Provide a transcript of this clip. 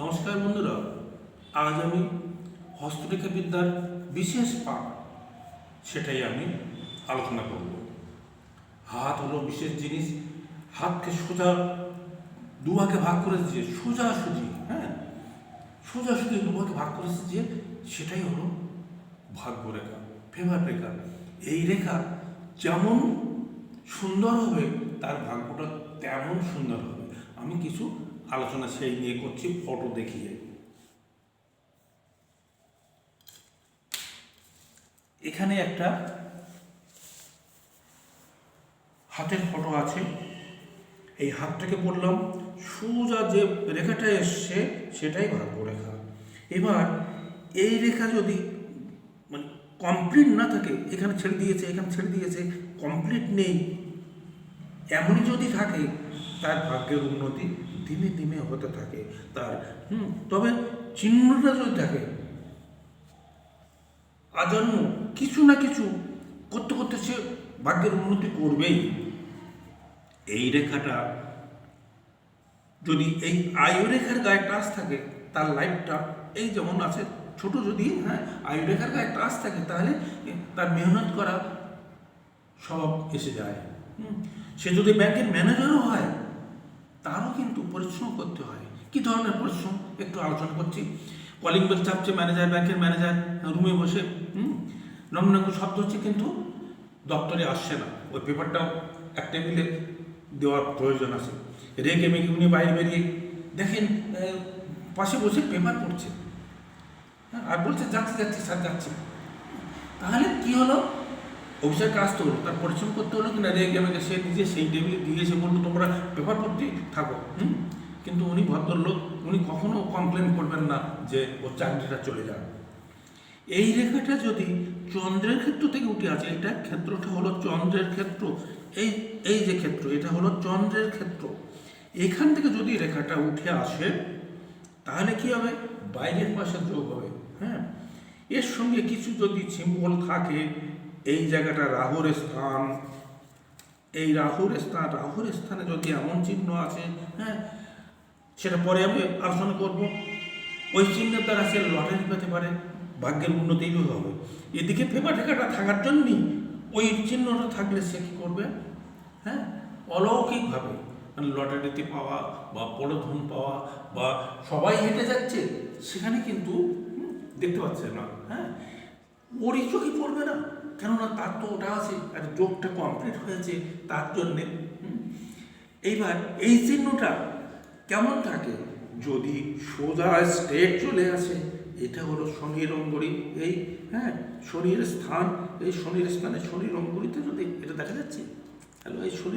নমস্কার বন্ধুরা, আজ আমি হস্তরেখা বিদ্যার বিশেষ পাঠ সেটাই আমি আলোচনা করব। হাত হলো বিশেষ জিনিস। হাতকে সোজা দুভাগে ভাগ করে দিয়েছে, সোজাসুজি, সোজাসুজি দুভাগে ভাগ করে দিয়েছে, সেটাই হলো ভাগ্য রেখা, ফেভার রেখা। এই রেখা যেমন সুন্দর হবে তার ভাগ্যটা তেমন সুন্দর হবে। আমি কিছু আলোচনা সেই নিয়ে করছি ফটো দেখিয়ে। এখানে একটা হাতের ফটো আছে। এই হাতটাকে বললাম সোজা যে রেখাটা এসছে সেটাই ভাগ্য রেখা। এবার এই রেখা যদি মানে কমপ্লিট না থাকে, এখানে ছেড়ে দিয়েছে, এখানে ছেড়ে দিয়েছে, কমপ্লিট নেই, এমনই যদি থাকে তার ভাগ্যের উন্নতি দিনে দিনে হতে থাকে তার। তবে চিহ্নটা যদি থাকে, আজন্ম কিছু না কিছু করতে করতে সে ভাগ্যের উন্নতি করবেই। এই রেখাটা যদি এই আয়ু রেখার গায়ে টাচ থাকে, তার লাইফটা এই যেমন আছে ছোট, যদি আয়ু রেখার গায়ে টাচ থাকে তাহলে তার মেহনত করা সব এসে যায়। সে যদি ব্যাংকের ম্যানেজারও হয় তারও কিন্তু পরিশ্রম করতে হয়। কি ধরনের পরিশ্রম একটু আলোচনা করছি। কলিং বেল চাপছে ম্যানেজার, ব্যাংকের ম্যানেজার রুমে বসে নগ্ন শব্দ হচ্ছে, কিন্তু দপ্তরে আসছে না। ওই পেপারটাও এক টেবিলে দেওয়ার প্রয়োজন আছে। রেগে মেগে উনি বাইরে বেরিয়ে দেখেন পাশে বসে পেপার পড়ছে, আর বলছে যাচ্ছি যাচ্ছি স্যার যাচ্ছি। তাহলে কি হলো? অফিসের কাজ তো হলো, তার পরিশ্রম করতে হলো কিনা? রেগে মেগে সে নিজে সেই টেবিলে দিয়েছে, বললো তোমরা পেপার পড়তে থাকো। কিন্তু উনি ভদ্রলোক, উনি কখনো কমপ্লেন করবেন না যে ওর চাকরিটা চলে যাবে। এই রেখাটা যদি চন্দ্রের ক্ষেত্র থেকে উঠে আছে, এটা ক্ষেত্রটা হলো চন্দ্রের ক্ষেত্র, এই যে ক্ষেত্র এটা হলো চন্দ্রের ক্ষেত্র। এখান থেকে যদি রেখাটা উঠে আসে তাহলে কি হবে? বাইরের পাশে যোগ হবে। এর সঙ্গে কিছু যদি সিম্বল থাকে, এই জায়গাটা রাহুর স্থান, এই রাহুর স্থানে যদি এমন চিহ্ন আছে, সেটা পরে আমি আলোচনা করব। ওই চিহ্নের দ্বারা সে লটারি পেতে পারে, ভাগ্যের উন্নতি হবে। এদিকে ফেভার রেখাটা থাকার জন্যই ওই চিহ্নটা থাকলে সে কী করবে? অলৌকিকভাবে মানে লটারিতে পাওয়া বা পড়ধন পাওয়া, বা সবাই হেঁটে যাচ্ছে সেখানে কিন্তু দেখতে পাচ্ছে না, ওরই চোখে পড়বে না, কেননা তার তো ওটা আছে আর যোগটা কমপ্লিট হয়েছে তার জন্যে। এইবার এই চিহ্নটা কেমন থাকে? যদি সোজা স্ট্রেট চলে আসে, এটা হলো শনির অঙ্গুরি। এই শনির স্থান, এই শনির স্থানে শনির অঙ্গুরিতে যদি এটা দেখা যাচ্ছে, এই শনি